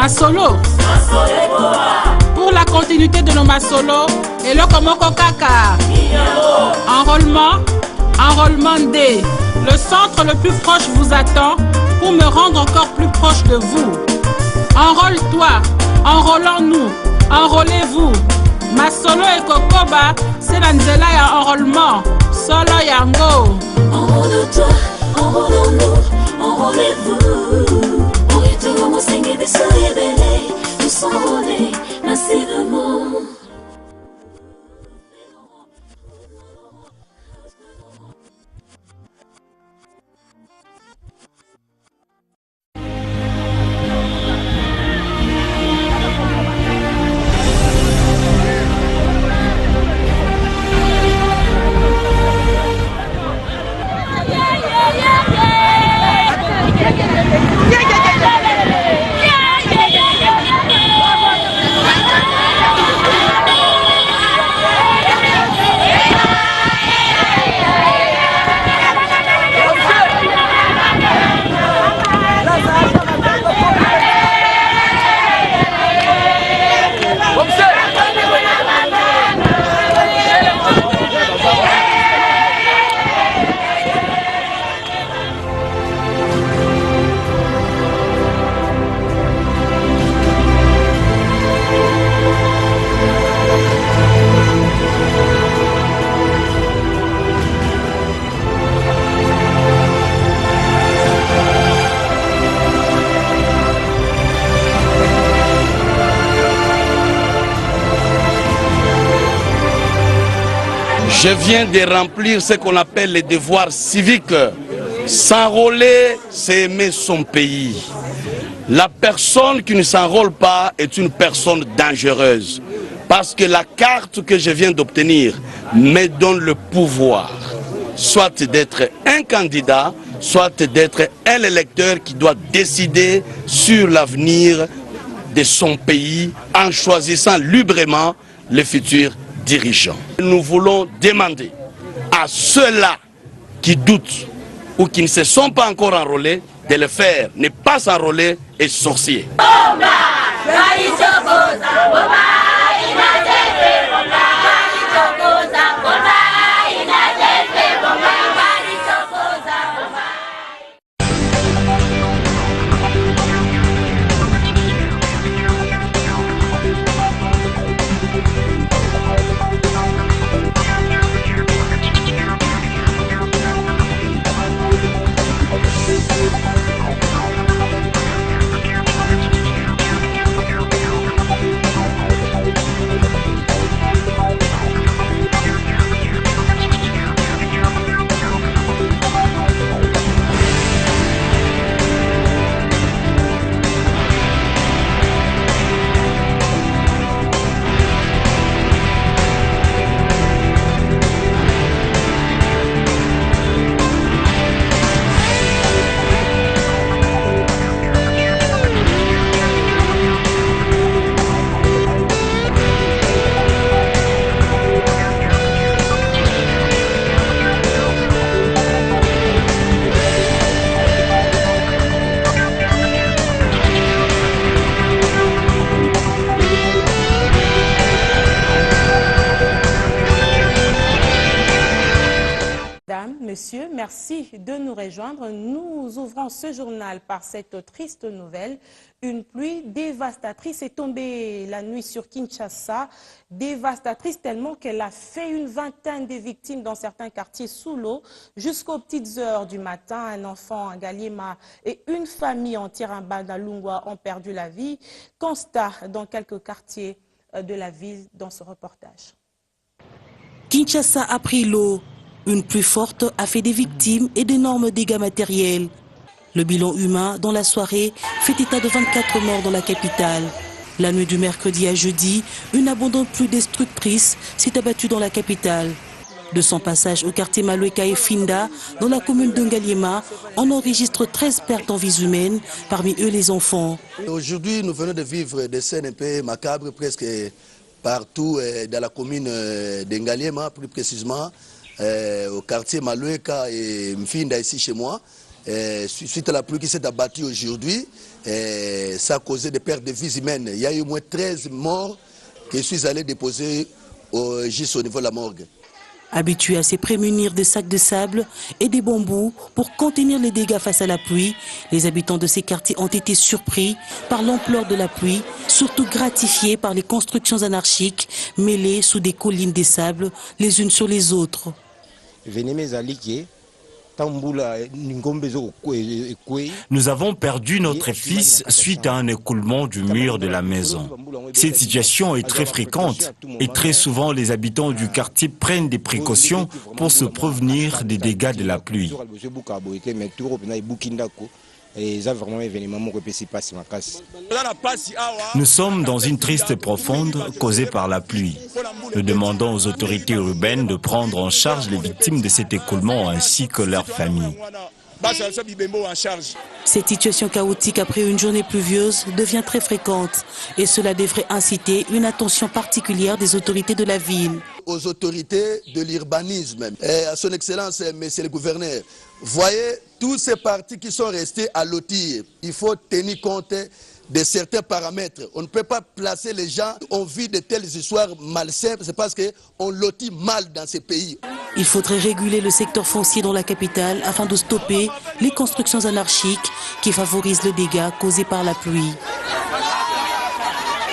Masolo. Pour la continuité de nos Masolo, et le Komoko Kaka. Enrôlement D. Le centre le plus proche vous attend pour me rendre encore plus proche de vous. Enrôle-toi, enrôlons-nous, enrôlez-vous. Masolo et Kokoba, c'est l'Anzela et enrôlement. Solo Yango. Enrôle-toi, enrôlons-nous, enrôlez-vous. Nous s'enrôler massivement. Je viens de remplir ce qu'on appelle les devoirs civiques. S'enrôler, c'est aimer son pays. La personne qui ne s'enrôle pas est une personne dangereuse. Parce que la carte que je viens d'obtenir me donne le pouvoir, soit d'être un candidat, soit d'être un électeur qui doit décider sur l'avenir de son pays en choisissant librement les futurs dirigeants. Nous voulons demander à ceux-là qui doutent ou qui ne se sont pas encore enrôlés de le faire, ne pas s'enrôler et sorcier. messieurs, merci de nous rejoindre. Nous ouvrons ce journal par cette triste nouvelle. Une pluie dévastatrice est tombée la nuit sur Kinshasa. Dévastatrice tellement qu'elle a fait une vingtaine de victimes dans certains quartiers sous l'eau. Jusqu'aux petites heures du matin, un enfant à Ngaliema et une famille entière en Bandalungwa ont perdu la vie. Constat dans quelques quartiers de la ville dans ce reportage. Kinshasa a pris l'eau. Une pluie forte a fait des victimes et d'énormes dégâts matériels. Le bilan humain dans la soirée fait état de 24 morts dans la capitale. La nuit du mercredi à jeudi, une abondante pluie destructrice s'est abattue dans la capitale. De son passage au quartier Maloueka et Finda, dans la commune de Ngaliema, on enregistre 13 pertes en vies humaines, parmi eux les enfants. Aujourd'hui, nous venons de vivre des scènes un peu macabres, presque partout dans la commune de Ngaliema, plus précisément au quartier Maloueka et Mfinda, ici chez moi. Suite à la pluie qui s'est abattue aujourd'hui, ça a causé des pertes de vies humaines. Il y a eu au moins 13 morts que je suis allé déposer juste au niveau de la morgue. Habitués à se prémunir des sacs de sable et des bambous pour contenir les dégâts face à la pluie, les habitants de ces quartiers ont été surpris par l'ampleur de la pluie, surtout gratifiés par les constructions anarchiques mêlées sous des collines de sable les unes sur les autres. Nous avons perdu notre fils suite à un écoulement du mur de la maison. Cette situation est très fréquente et très souvent les habitants du quartier prennent des précautions pour se prévenir des dégâts de la pluie. Nous sommes dans une triste profonde causée par la pluie. Nous demandons aux autorités urbaines de prendre en charge les victimes de cet écoulement ainsi que leurs familles. Cette situation chaotique après une journée pluvieuse devient très fréquente et cela devrait inciter une attention particulière des autorités de la ville. Aux autorités de l'urbanisme, à son excellence, monsieur le gouverneur, voyez tous ces partis qui sont restés à lotir. Il faut tenir compte de certains paramètres. On ne peut pas placer les gens, on vit de telles histoires malsaines, c'est parce qu'on lotit mal dans ces pays. Il faudrait réguler le secteur foncier dans la capitale afin de stopper les constructions anarchiques qui favorisent le dégât causé par la pluie.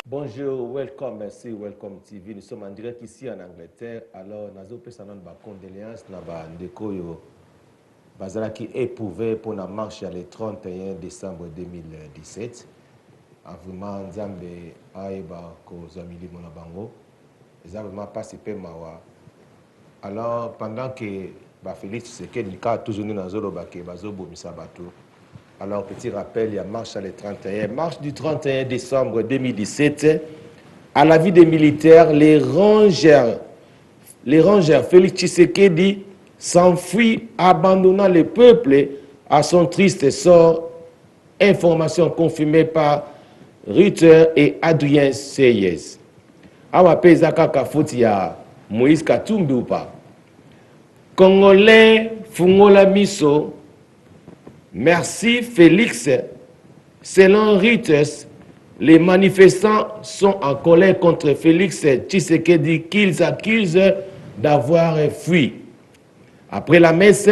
Bonjour, welcome, merci, welcome TV. Nous sommes en direct ici en Angleterre. Alors, nous avons fait une condoléance à Ndekoyo Bazala qui est éprouvé pour la marche le 31 décembre 2017. Vraiment, Nzambe Aeba Kozamili Monabango. Ils ont vraiment participé Mawa. Alors, pendant que Félix Tshisekedi a toujours dans Zolo Bake, Bazobo Misabato. Alors, petit rappel, il y a marche le 31. Marche du 31 décembre 2017. À la vie des militaires, les rangers Félix Tshisekedi s'enfuit, abandonnant le peuple à son triste sort. Information confirmée par Reuters et Adrien Seyes. Awa Pezaka Kafouti ya Moïse Katumbi ou pas. Congolais Fungola Miso. Merci Félix. Selon Reuters, les manifestants sont en colère contre Félix Tshisekedi qu'ils accusent d'avoir fui. Après la messe,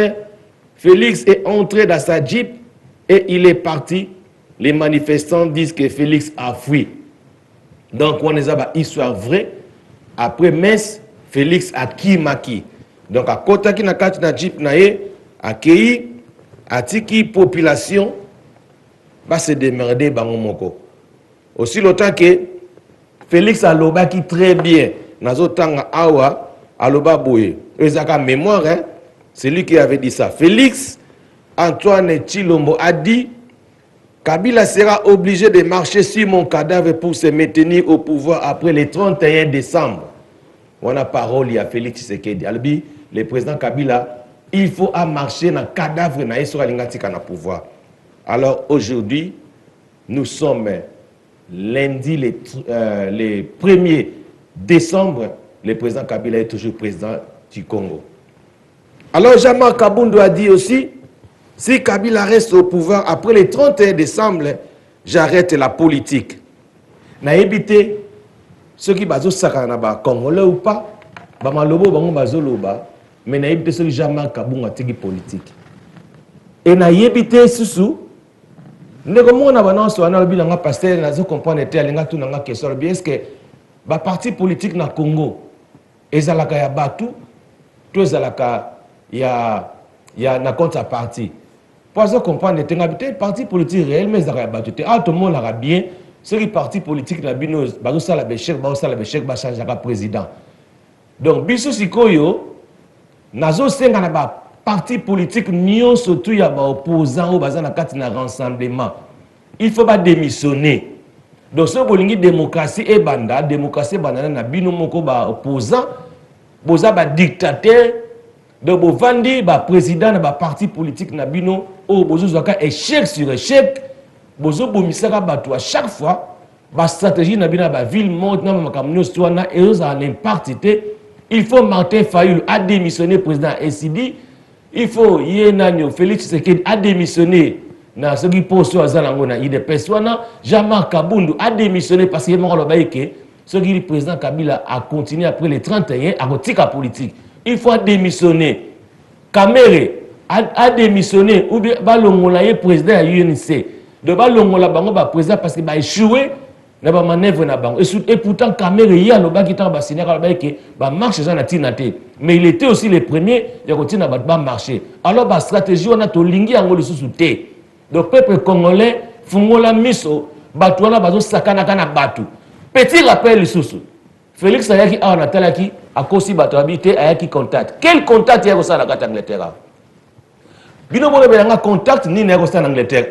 Félix est entré dans sa jeep et il est parti. Les manifestants disent que Félix a fui. Donc, on a une histoire vraie. Après messe, Félix a kimaki. Donc, à côté de la jeep, a cueilli, a tiki population, va se démerder bangomoko. Aussi longtemps que Félix a loba qui très bien, nazotanga awa, a loba boye. Ezaka mémoire, hein? C'est lui qui avait dit ça. Félix Antoine Tshilombo a dit Kabila sera obligé de marcher sur mon cadavre pour se maintenir au pouvoir après le 31 décembre. On a parole à Félix Tshisekedi. Albi, le président Kabila, il faut marcher dans le cadavre na sur l'ingatika na pouvoir. Alors aujourd'hui, nous sommes lundi le 1er décembre. Le président Kabila est toujours président du Congo. Alors Jean-Marc Kabundu a dit aussi, si Kabila reste au pouvoir après le 31 décembre, j'arrête la politique. Na évité ceux qui bazo sakana ba Congolais ou pas, ba malobo bango bazoloba, mais na yebite soki Jean-Marc Kabundu atiki politique et na yebite susu ndeko mona banonso wana lobi nanga pasteur nazo comprendre te alinga tu nanga question bien est-ce que ba parti politique na Congo ezalaka ya batu to ezalaka ya na contrepartie pour ça comprendre te ngabite parti politique réel mais ezalaka ya batu te tout le monde la bien ceux qui parti politique na bino bazo sala bechek ba changer ka président donc biso sikoyo nazo senga na ba parti politique nion surtout ya ba opposant au bazana kati na rassemblement il faut pas démissionner donc ce bolingi démocratie et banda na bino moko ba opposant boza ba dictateur donc bo vandi ba président na ba parti politique na bino o bozo zaka échec sur échec bozo bomisaka bato à chaque fois ba stratégie na bino ba ville monde na makamno stwana et aux en impact il faut Martin Fayulu a démissionné président SID il faut Yenanyo Félix Tshisekedi a démissionné na ce qui poste azalango na IDPS wana Jean-Marc Kabundu a démissionné parce que moko loba que ce qui le président Kabila a continué après les 31 à rotika politique il faut démissionner Kamere a démissionné ou bien balongola président à UNC de balongola bango ba président parce que ba échoué na ba manœuvre na bango et pourtant Kamere ya loba ki ta ba signer loba que ba marche ça na tinate mais il était aussi le premier ya kotina ba marcher alors ba stratégie on a to lingi yango le sous té le peuple congolais fungola miso batu wana bazo sakana kana batu petit rappel le sous Félix ayaki a na talaki akosi batu habité ayaki contact quel contact ya ko sala kata Angleterre bino bono belanga contact ni na ko sala Angleterre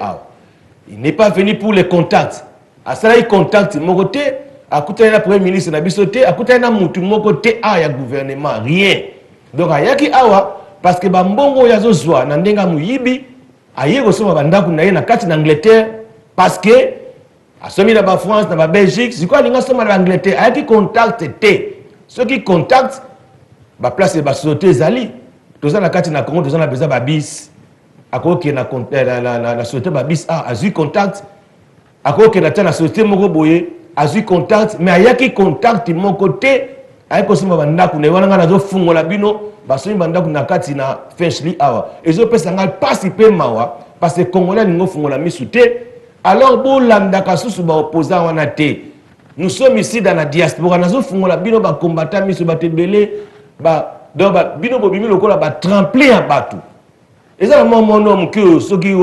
il n'est pas venu pour les contacts à cela il contacte mon côté à côté na premier ministre na bisoté à côté na mutu mon côté ya gouvernement rien donc ayaki awa parce que ba mbongo ya zozwa na ndenga muyibi aye ko soma bandako na ye na kati na Angleterre parce que asomi na ba France na ba Belgique c'est quoi linga soma na Angleterre ayaki contact te ceux qui contactent ba place ba société zali toza na kati na Congo toza na besoin ba bis akoki na société ba bis azu contact akoki na tana société moko boye azu contact mais ayaki contact mon côté ayako soma bandako na wana ngana zo fungola bino basomi bandako na kati na Fenchli awa ezo pesa ngal pasi pe mawa parce que congolais ningo fungola misute alors bo landa kasusu ba opposant wana te nous sommes ici dans la diaspora nazo fungola bino ba combattant miso batebele ba do ba bino bobimi lokola ba tremplin ya batu eza mo mono mke soki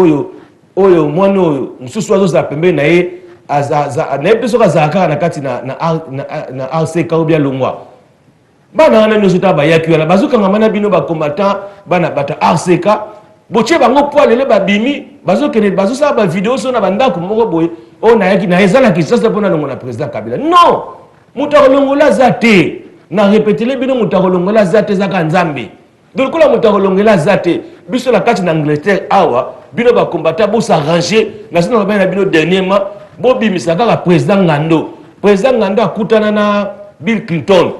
oyo mono mususu azo za pembe na ye aza na epeso ka zaka na kati na RCK ou bien longwa bana wana nyoso ta bayaki wana bazuka ngamana bino ba combattant bana bata RCK boche bango poile le babimi bazokene bazosa ba vidéo so na bandako moko boye o na yaki na ezala kisasa pona longo na président Kabila non mutakolongola zate na répéter bino mutakolongola zate zaka nzambe donc la mutakolongola zate biso la kati na Angleterre awa bino ba combattant bo s'arranger na sino ba na bino dernièrement bo bimisaka ka président Ngando akutana na Bill Clinton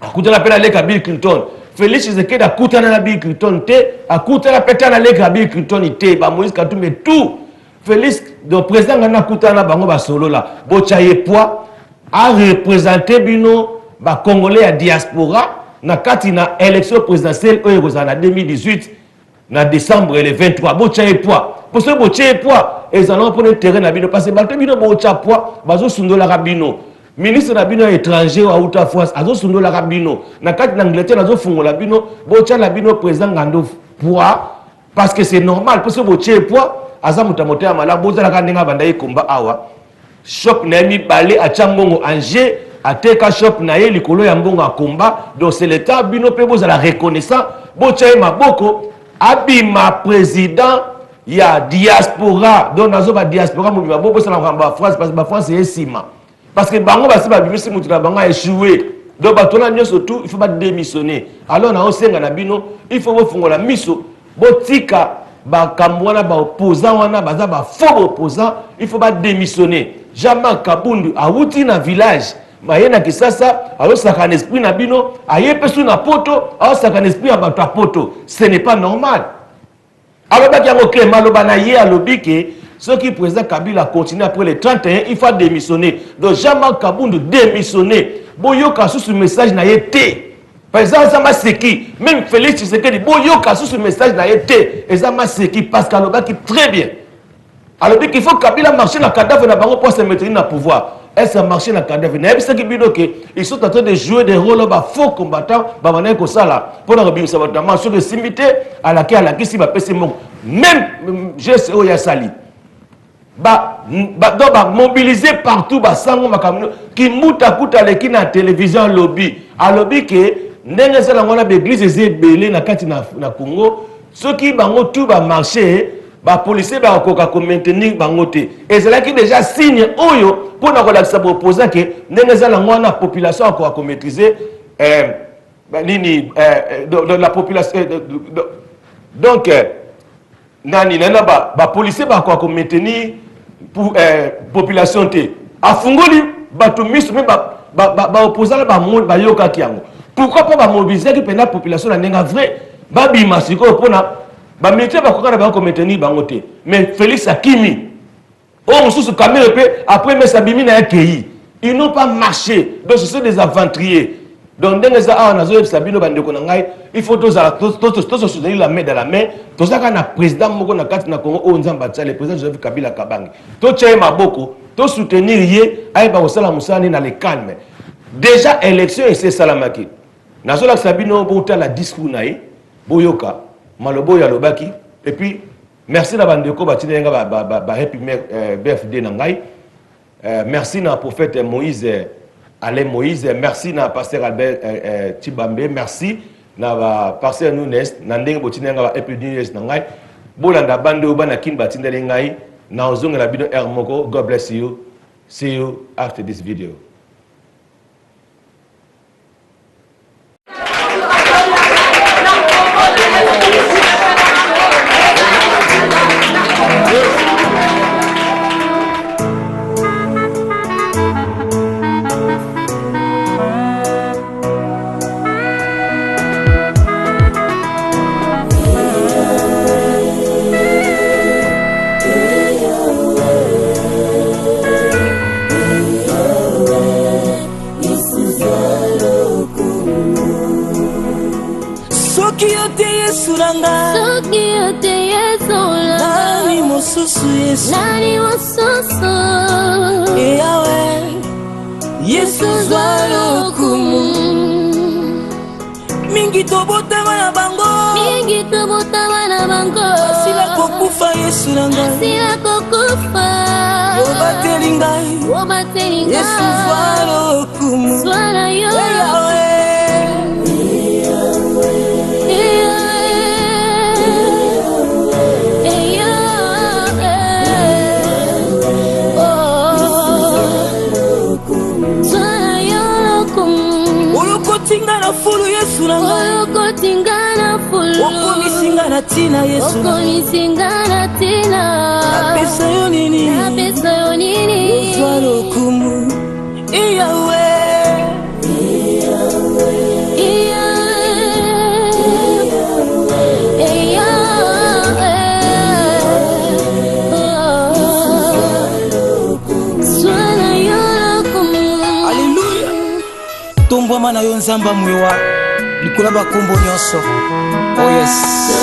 akutana pela leka Bill Clinton Félix Tshisekedi akutana na Bill Clinton te akutana petana leka Bill Clinton te ba Moïse Katumbi tout Félix le président Ngando akutana bango ba solo la bo chaye poids a représenter bino ba congolais ya diaspora na kati na élection présidentielle oyo kozana 2018 na décembre le 23 bo chaye poids pour ce bo chaye poids et allons prendre terrain na bino parce que bato bino bo chaye poids bazo sundola ka bino ministre na bino étranger wa outa France azo sundola ka bino na kati na Angleterre azo fungola bino bo chaye la bino président Ngando poids parce que c'est normal pour ce bo chaye poids aza mutamote amala bo zala ka ndenga banda komba awa shop na mi balé a Changongo Angers ateka shop na ye likolo ya mbongo akomba donc c'est l'état bino pe bo zala reconnaissant bo chaye maboko abima président ya diaspora donc nazo ba diaspora mo ba bo sala ngamba France parce que ba France est sima parce que bango ba siba bimisi mutu na bango a échoué donc ba tona nyoso tout il faut pas démissionner alors na osenga na bino il faut bo fungola miso bo tika ba kambwana ba opposant wana baza ba faux opposant il faut pas démissionner Jean-Marc Kabundu a wuti na village Mayena Kisasa, alors ça un esprit na bino, aye pesu na poto, alors ça un esprit à bato poto. Ce n'est pas normal. Alors bah kiango Clément Lobanaye a lobike, ceux qui président Kabila continue après les 31, il faut démissionner. Donc Jean-Marc Kabundu démissionner. Boyo kasu ce message na yete. Par exemple, ça m'a séqué. Même Félix Tshisekedi, bon, il y a ce message n'a été, et ça m'a séqué parce qu'à l'obéi qui très bien. Alors qu'il faut Kabila marcher dans le cadavre pour se mettre dans le pouvoir. Est-ce que marcher dans le cadavre? Ils sont en train de jouer des rôles de faux combattants pour sur de similité à laquelle si même GSO Yassali. Mobiliser partout qui mouta qui na télévision lobby. À lobby que n'engue ça la l'église est belé na Congo. Ceux qui bango tout va marcher. Les policiers vont maintenir bangoté. Et c'est là qui déjà signe oyo pour nous relaxer pour opposer que la population encore maîtriser la population. Donc les policiers vont encore maintenir pour population té. A fungoli batumis mais opposer la ba yoka kiango. Pourquoi pas mobiliser que la population la nenga vrai ba bima siko pour na ba militaire ba kokana ba ko maintenir bangote mais Félix Akimi on sous caméra après mais Sabimi na accueilli ils n'ont pas marché donc ce sont des aventuriers donc dans les a na zo Sabino bandeko na ngai il faut tous se soutenir la main dans la main to ça kana président moko na kati na Congo o nzamba tsa le président Joseph Kabila Kabange to tchaye maboko to soutenir ye ay ba osala musani na le calme déjà élection et c'est salamaki na zo la Sabino bo ta la discours na ye boyoka Malobo ya lobaki et puis merci na bandeko batinenga ba happy birthday na ngai merci na prophète Moïse Alain Moïse merci na pasteur Albert Tibambe merci na pasteur Nunes na ndenge botinenga ba happy new year na ngai bolanda bande obana kin batindele ngai na ozonga la bino moko. God bless you. See you after this video. Nani mosusu Yesu zwalo kumu mingi tobotama na bango asila kokufa Yesu nanga obateli ngai Yesu zwalo kumu zwala yo Tingana fulu Yesu nanga Oko tingana fulu Oko nisingana tina Yesu Oko nisingana tina Napesa yo nini Uzwalo kumu Iyawe Tombwa mana yo nzamba mwewa likula bakombo nyonso. Oh yes. Yo,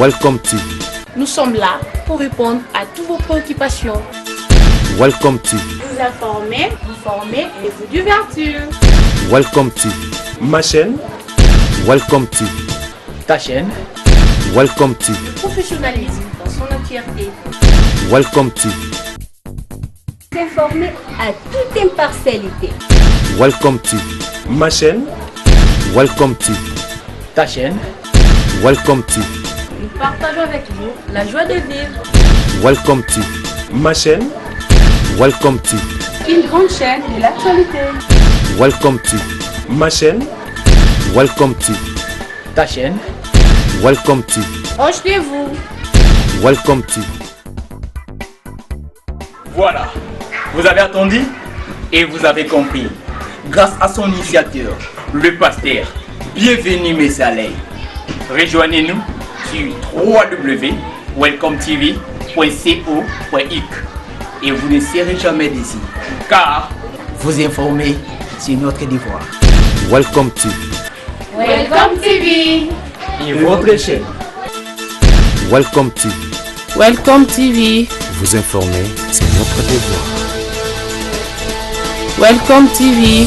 Welcome TV. Nous sommes là pour répondre à toutes vos préoccupations. Welcome TV. Vous informer, vous former et vous divertir. Welcome TV. Ma chaîne. Welcome TV. Ta chaîne. Welcome TV. Le professionnalisme dans son entièreté. Welcome TV. S'informer à toute impartialité. Welcome TV. Ma chaîne. Welcome TV. Ta chaîne. Welcome TV. Nous partageons avec vous la joie de vivre. Welcome TV. Ma chaîne. Welcome TV. Une grande chaîne de l'actualité. Welcome TV. Ma chaîne. Welcome TV. Ta chaîne. Welcome TV. Projetez-vous. Welcome TV. Voilà, vous avez attendu et vous avez compris. Grâce à son initiateur, le pasteur, bienvenue mes salés. Rejoignez-nous sur www.welcometv.co.uk et vous ne serez jamais déçus, car vous informez sur notre devoir. Welcome TV. Welcome TV. Et votre chaîne. Welcome TV. Welcome TV. Vous informer, c'est notre devoir. Welcome TV.